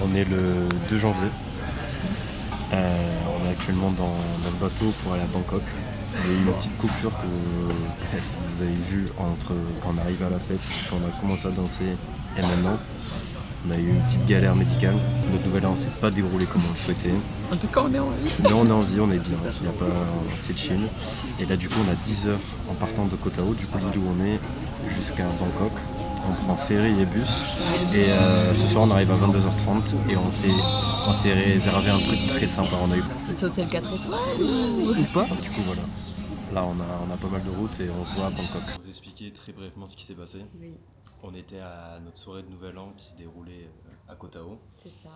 On est le 2 janvier. On est actuellement dans le bateau pour aller à Bangkok. Il y a eu une petite coupure que vous avez vu entre quand on arrive à la fête, quand on a commencé à danser et maintenant. On a eu une petite galère médicale. Notre nouvel an ne s'est pas déroulé comme on le souhaitait. En tout cas, on est en vie. Mais on est en vie, on est bien. Il n'y a pas assez de chill. Et là, du coup, on a 10 heures en partant de Koh Tao, du coup, l'île où on est, jusqu'à Bangkok. On prend ferry et bus. Et ce soir, on arrive à 22h30 et on s'est réservé un truc très sympa. On a eu Petit hôtel 4 étoiles ou pas. Du coup, voilà. Là, on a pas mal de routes et on se voit à Bangkok. Je vais vous expliquer très brièvement ce qui s'est passé. Oui. On était à notre soirée de Nouvel An qui se déroulait à Koh Tao. C'est ça.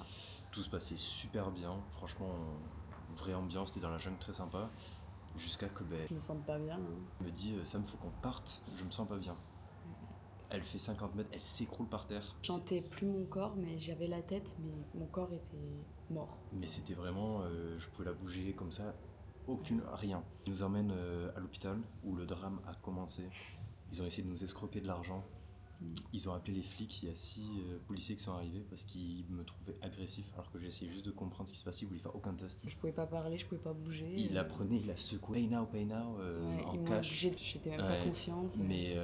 Tout se passait super bien. Franchement, vraie ambiance, c'était dans la jungle très sympa. Jusqu'à que Je me sens pas bien. elle me dit Sam, faut qu'on parte, je me sens pas bien. Elle fait 50 mètres, elle s'écroule par terre. Je sentais plus mon corps, mais j'avais la tête, mais mon corps était mort. Mais c'était vraiment, je pouvais la bouger comme ça, rien. Ils nous emmènent à l'hôpital où le drame a commencé. Ils ont essayé de nous escroquer de l'argent. Ils ont appelé les flics, il y a 6 policiers qui sont arrivés parce qu'ils me trouvaient agressif alors que j'essayais juste de comprendre ce qui se passait, ils voulaient faire aucun test. Je pouvais pas parler, je pouvais pas bouger. Il la prenait, il la secouait, pay now, en cash. J'étais même pas consciente. Mais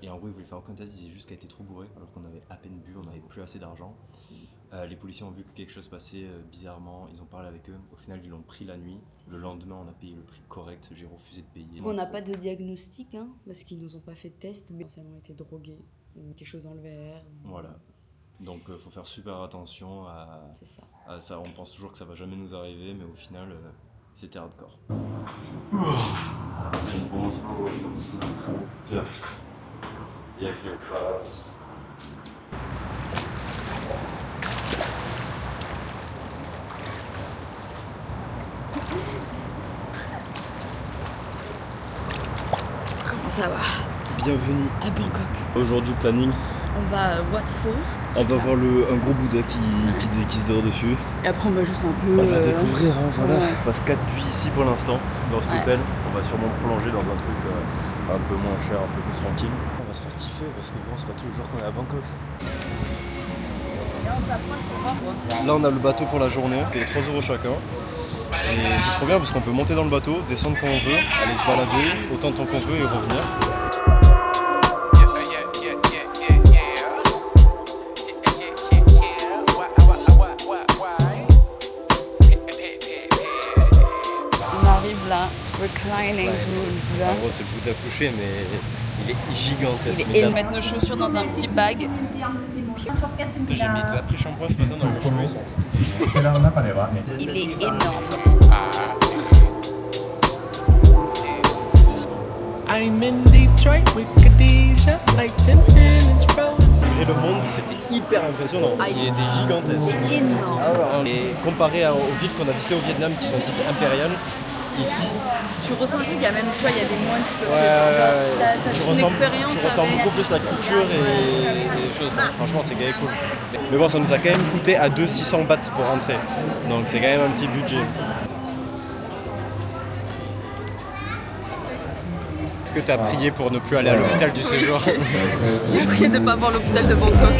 et en gros, ils voulaient faire aucun test, ils disaient juste qu'elle était trop bourrée alors qu'on avait à peine bu, on n'avait plus assez d'argent. Les policiers ont vu que quelque chose passait bizarrement, ils ont parlé avec eux, au final ils l'ont pris la nuit. Le lendemain, on a payé le prix correct, j'ai refusé de payer. On n'a pas de diagnostic, parce qu'ils nous ont pas fait de test, mais potentiellement été drogués. Quelque chose dans le verre. Voilà. Donc faut faire super attention à ça. On pense toujours que ça va jamais nous arriver, mais au final, c'était hardcore. Bonjour. Bienvenue au paradis. Comment ça va? Bienvenue à Bangkok. Aujourd'hui, planning. On va à Wat Pho. On va voir un gros Bouddha qui se dort dessus. Et après, on va juste un peu. On va découvrir, voilà. Ouais. On passe 4 nuits ici pour l'instant, dans cet hôtel. On va sûrement prolonger dans un truc un peu moins cher, un peu plus tranquille. On va se faire kiffer parce que bon, c'est pas tous les jours qu'on est à Bangkok. Là, on s'approche pour voir quoi. Là, on a le bateau pour la journée, qui est 3 € chacun. Et c'est trop bien parce qu'on peut monter dans le bateau, descendre quand on veut, aller se balader autant de temps qu'on veut et revenir. On arrive là, reclining Buddha. En gros, c'est le Bouddha couché, mais il est gigantesque. Et mettre nos chaussures dans un petit bag. J'ai mis de l'après-shampoing ce matin dans mes cheveux, ils sont tout. Il est énorme. I'm in Detroit with Khadijah, like 10 minutes road. Et le monde, c'était hyper impressionnant. Il était gigantesque. C'est énorme. Et comparé aux villes qu'on a visitées au Vietnam qui sont dites impériales, ici, Tu ressens juste qu'il y a même toi, il y a des moines qui peuvent t'as une expérience. tu ressens beaucoup plus la culture et des choses. Franchement, c'est gay cool. Mais bon, ça nous a quand même coûté à 600 bahts pour rentrer. Donc c'est quand même un petit budget. Est-ce que tu as prié pour ne plus aller à l'hôpital du séjour? J'ai prié de ne pas voir l'hôpital de Bangkok.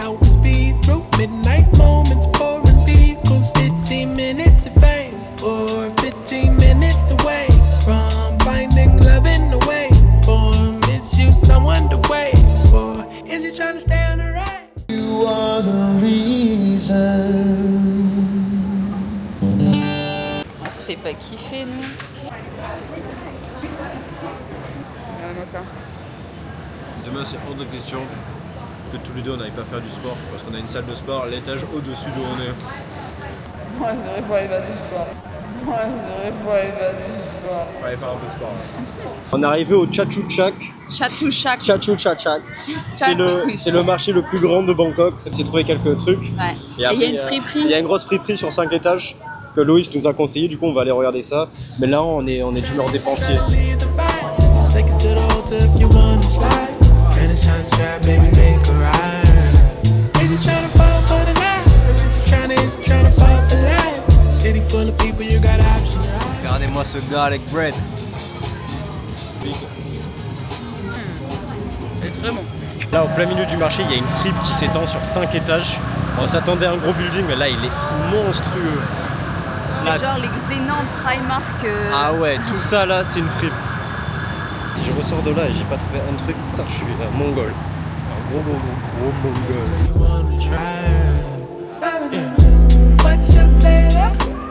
Out speed through midnight moments, pouring vehicles, 15 minutes of fame, or 15 minutes away from finding love in the way. For is you someone to wait for? Is he trying to stay on the right? You are the reason. On se fait pas kiffer, nous. Demain, c'est hors de question que tous les deux on n'aille pas faire du sport parce qu'on a une salle de sport à l'étage au-dessus d'où on est. Moi, j'aurais pas aller faire du sport. On va aller faire un peu de sport. On est arrivé au Chatuchak. Chatuchak. Chatuchak. C'est le marché le plus grand de Bangkok. J'ai trouvé quelques trucs. Ouais. Et après, il y a une friperie. Il y a une grosse friperie sur 5 étages que Loïs nous a conseillé. Du coup, on va aller regarder ça. Mais là, on est d'humeur dépensier. Take it to the hotel if you wanna slide. Renaissance strap, baby, make a ride. Is he tryna fall for the night? Or is he tryna fall for life? City full of people, you got options. Regardez-moi ce garlic bread. C'est très bon. Là, au plein milieu du marché, il y a une fripe qui s'étend sur 5 étages. On s'attendait à un gros building, mais là il est monstrueux. C'est genre les énormes Primark. Ah ouais, tout ça là, c'est une fripe. Si je ressors de là et j'ai pas trouvé un truc, ça, je suis un mongol. Un gros mongol.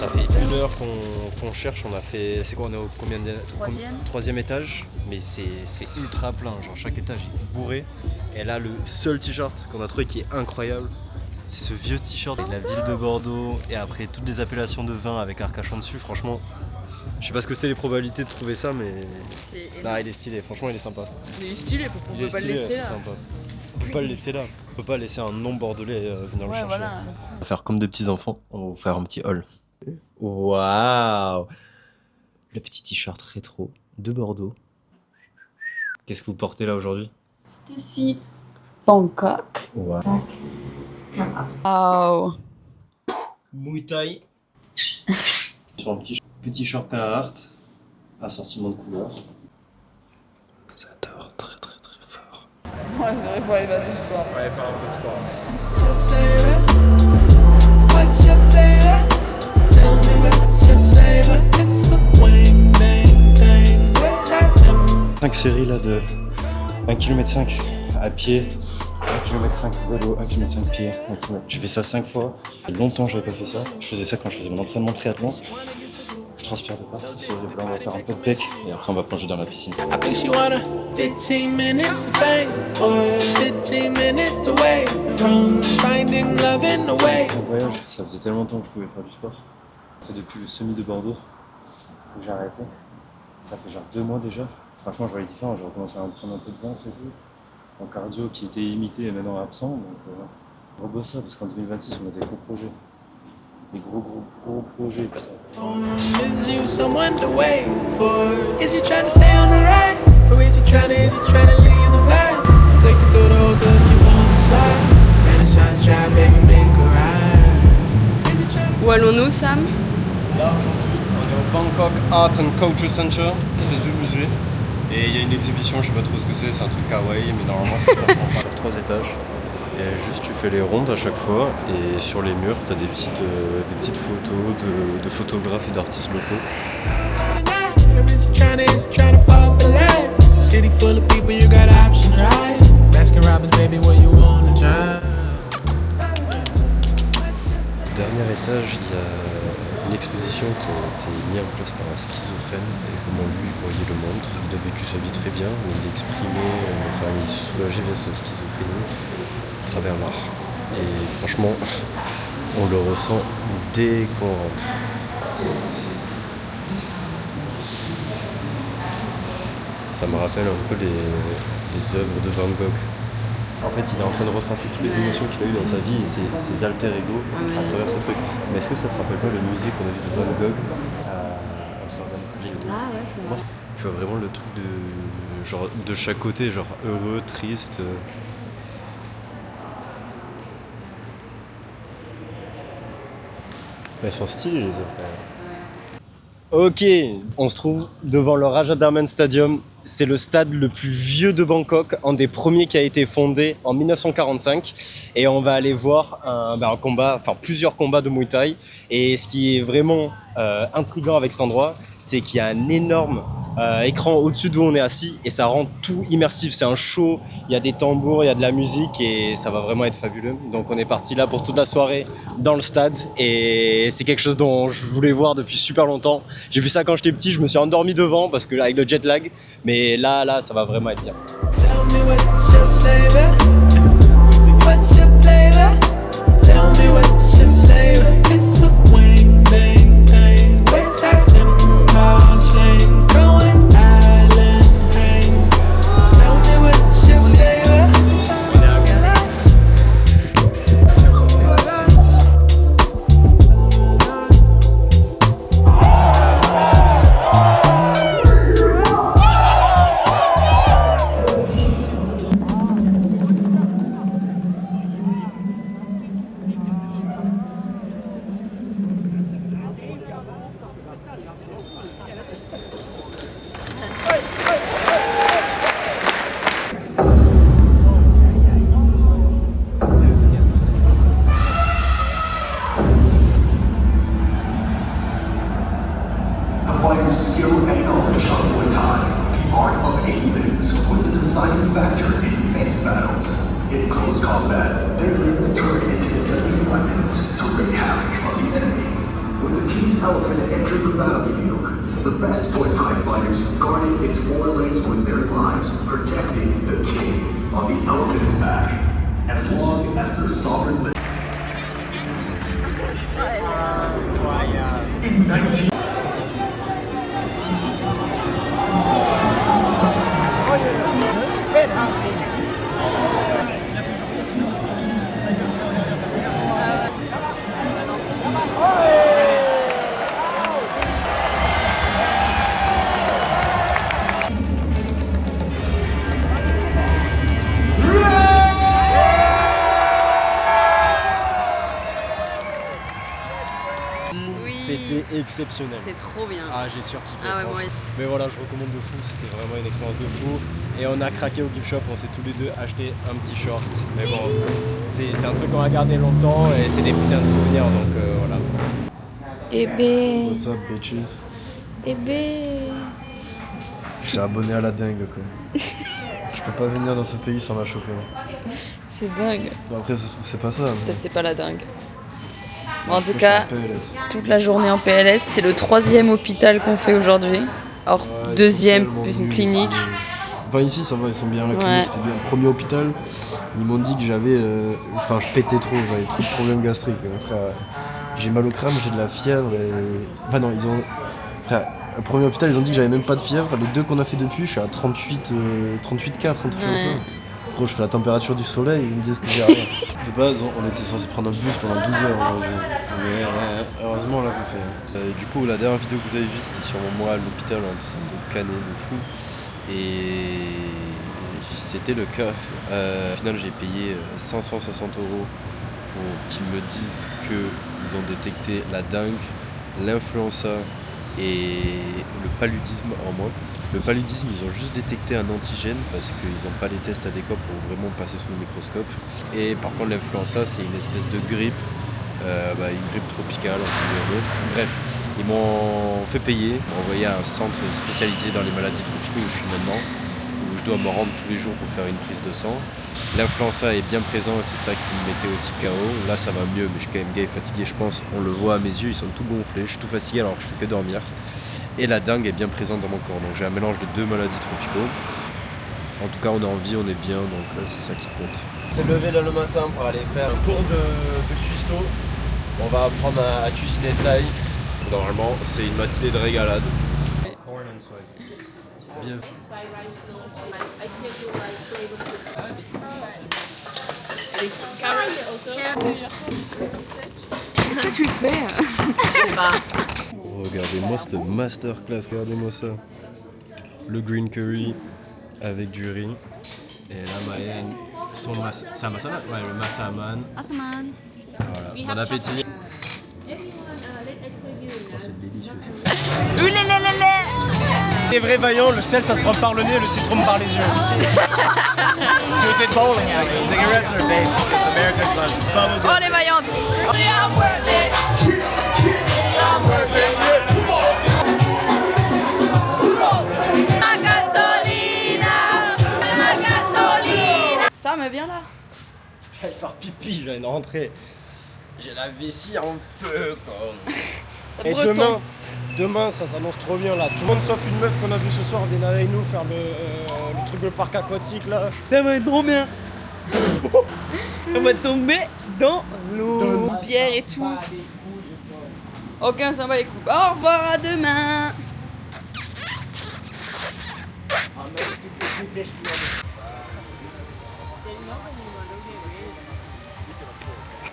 Ça fait 1 heure qu'on cherche, on a fait... C'est quoi, on est au combien de... Troisième étage, mais c'est ultra plein, genre chaque étage est bourré. Et là, le seul t-shirt qu'on a trouvé qui est incroyable, c'est ce vieux t-shirt avec la ville de Bordeaux et après toutes les appellations de vin avec Arcachon dessus. Franchement, je sais pas ce que c'était les probabilités de trouver ça, mais non, il est stylé. Franchement, il est sympa. Il est stylé, on peut pas le laisser là. Sympa. On peut pas le laisser là. On peut pas laisser un non bordelais venir le chercher. Voilà. On va faire comme des petits enfants. On va vous faire un petit haul. Waouh! Le petit t-shirt rétro de Bordeaux. Qu'est-ce que vous portez là aujourd'hui? Stacy. Bangkok. Wow. Wow. Muay Thai. Sur un petit short Carhartt. Assortiment de couleurs. J'adore très très très fort. Ouais, j'aurais pas aller du sport. Ouais, faire un peu de sport. 5 séries là de 1,5 km à pied, 1,5 km vélo, 1,5 km pied, 1 km. J'ai fait ça 5 fois. Il y a longtemps que j'avais pas fait ça. Je faisais ça quand je faisais mon entraînement triathlon. Je transpire de partout, c'est horrible. Là, on va faire un peu de pec et après on va plonger dans la piscine. I think she wanna 15 minutes of fame or 15 minutes away from finding love in the way. Mon voyage, ça faisait tellement longtemps que je pouvais faire du sport. Ça fait depuis le semi de Bordeaux que j'ai arrêté. Ça fait genre 2 mois déjà. Franchement, je vois les différences. J'ai recommencé à prendre un peu de ventre et tout. Mon cardio qui était imité est maintenant absent. Donc, on rebosse ça parce qu'en 2026, on a des gros projets. Des gros projets, putain. Is you someone to wait for? Is he trying to stay on the ride? Or is he trying to leave the vibe? Take you to the hotel if you wanna slide. Renaissance drive, baby, make a ride. Is he trying to... Où allons-nous, Sam? Là, aujourd'hui, on est au Bangkok Art and Culture Center, une espèce de musée. Et il y a une exhibition, je sais pas trop ce que c'est un truc kawaii, mais normalement c'est sur 3 étages. Et juste tu fais les rondes à chaque fois, et sur les murs t'as des petites photos de photographes et d'artistes locaux. Or is he trying to fall for life? City full of people, you got options, right? Baskin Robbins, baby, where you wanna drive? Au dernier étage, il y a une exposition qui a été mise en place par un schizophrène et comment lui voyait le monde. Il a vécu sa vie très bien, mais il exprimait, il se soulageait de sa schizophrénie à travers l'art. Et franchement, on le ressent dès qu'on rentre. Ça me rappelle un peu les œuvres de Van Gogh. En fait, il est en train de retracer toutes les émotions qu'il a eues dans sa vie et ses alter ego à travers ces trucs. Mais est-ce que ça te rappelle pas le musée qu'on a vu de Van Gogh à Amsterdam? Ah ouais, c'est vrai. Tu vois vraiment le truc genre de chaque côté, genre heureux, triste. Elles sont stylées les œuvres. Ok, on se trouve devant le Rajadarman Stadium. C'est le stade le plus vieux de Bangkok, un des premiers qui a été fondé en 1945. Et on va aller voir un combat, enfin plusieurs combats de Muay Thai. Et ce qui est vraiment intriguant avec cet endroit, c'est qu'il y a un énorme écran au-dessus d'où on est assis et ça rend tout immersif. C'est un show, il y a des tambours, il y a de la musique et ça va vraiment être fabuleux. Donc on est parti là pour toute la soirée dans le stade et c'est quelque chose dont je voulais voir depuis super longtemps. J'ai vu ça quand j'étais petit, je me suis endormi devant parce que avec le jet lag, mais là ça va vraiment être bien. Tell me what's your flavor? What's your flavor? Tell me what's your flavor? It's a wing, bang, bang. What's that simple slang? Going island hang. Tell me what's your flavor? combat, their leaders turn into deadly weapons to wreak havoc on the enemy. When the king's elephant entered the battlefield, the best Toy TIE fighters guarded its four legs with their lives, protecting the king on the elephant's back. As long as their sovereign lives. In 19... C'était exceptionnel. C'était trop bien. Ah, j'ai surkiffé. Ah ouais, moi aussi. Mais voilà, je recommande de fou, c'était vraiment une expérience de fou. Et on a craqué au gift shop, on s'est tous les deux acheté un petit short. Mais bon, c'est un truc qu'on a gardé longtemps et c'est des putains de souvenirs, donc voilà. Eh ben... What's up, bitches? Eh ben... Je suis abonné à la dingue, quoi. Je peux pas venir dans ce pays sans la choper. C'est dingue. Bon, après, c'est pas ça. Mais... Peut-être c'est pas la dingue. Bon, en parce tout que cas, je suis en PLS. toute la journée en PLS, c'est le 3e hôpital qu'on fait aujourd'hui. Alors, Ouais, 2e ils sont plus une nuls, clinique. Enfin, ici, ça va, ils sont bien. La Ouais. clinique, c'était bien. Premier hôpital, ils m'ont dit que j'avais. Enfin, je pétais trop, j'avais trop de problèmes gastriques. Frère, j'ai mal au crâne, j'ai de la fièvre et. Enfin, non, ils ont. Frère, le premier hôpital, ils ont dit que j'avais même pas de fièvre. Les deux qu'on a fait depuis, je suis à 38, 38,4, un truc comme ça. Gros, je fais la température du soleil, ils me disent que j'ai rien. De base, on était censé prendre un bus pendant 12 heures aujourd'hui. Mais heureusement, on l'a fait. Du coup, la dernière vidéo que vous avez vue, c'était sur moi à l'hôpital en train de canner de fou. Et c'était le cas. Au final, j'ai payé 560 € pour qu'ils me disent qu'ils ont détecté la dengue, l'influenza et le paludisme en moi. Le paludisme, ils ont juste détecté un antigène parce qu'ils n'ont pas les tests adéquats pour vraiment passer sous le microscope. Et par contre, l'influenza, c'est une espèce de grippe, une grippe tropicale. Bref, ils m'ont fait payer, ils m'ont envoyé à un centre spécialisé dans les maladies tropicales où je suis maintenant, où je dois me rendre tous les jours pour faire une prise de sang. L'influenza est bien présent et c'est ça qui me mettait aussi KO. Là, ça va mieux, mais je suis quand même gay et fatigué, je pense. On le voit à mes yeux, ils sont tout gonflés, je suis tout fatigué alors que je fais que dormir. Et la dengue est bien présente dans mon corps, donc j'ai un mélange de deux maladies tropicaux. En tout cas, on est en vie, on est bien, donc c'est ça qui compte. On s'est levé là le matin pour aller faire un cours de cuistot. On va apprendre à cuisiner thaï. Normalement, c'est une matinée de régalade. Bien. Qu'est-ce que tu fais? Regardez-moi cette masterclass, regardez-moi ça. Le green curry avec du riz. Et la mayenne, c'est un massaman? Ouais, le massaman. Massaman. Voilà, bon appétit. Oh, c'est délicieux ça. Les vrais vaillants, le sel ça se prend par le nez et le citron par les yeux. So is it bowling alley? Cigarettes or vapes? It's American Sun. Bubble Oh, les vaillantes! Ça me vient là. J'allais faire pipi, j'allais rentrer. J'ai la vessie en feu quoi. Et demain ça s'annonce trop bien là. Tout le monde sauf une meuf qu'on a vue ce soir vienne avec nous faire le truc de parc aquatique là. Ça va être trop bien. On va tomber dans l'eau. Pierre et tout. Ok, on s'en va les coups. Au revoir, à demain.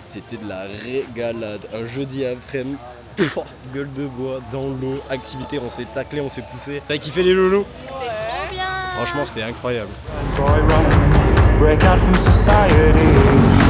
C'était de la régalade. Un jeudi après-midi, gueule de bois, dans l'eau, activité, on s'est taclé, on s'est poussé. T'as kiffé les loulous? C'était trop bien. Franchement, c'était incroyable. Break out from society.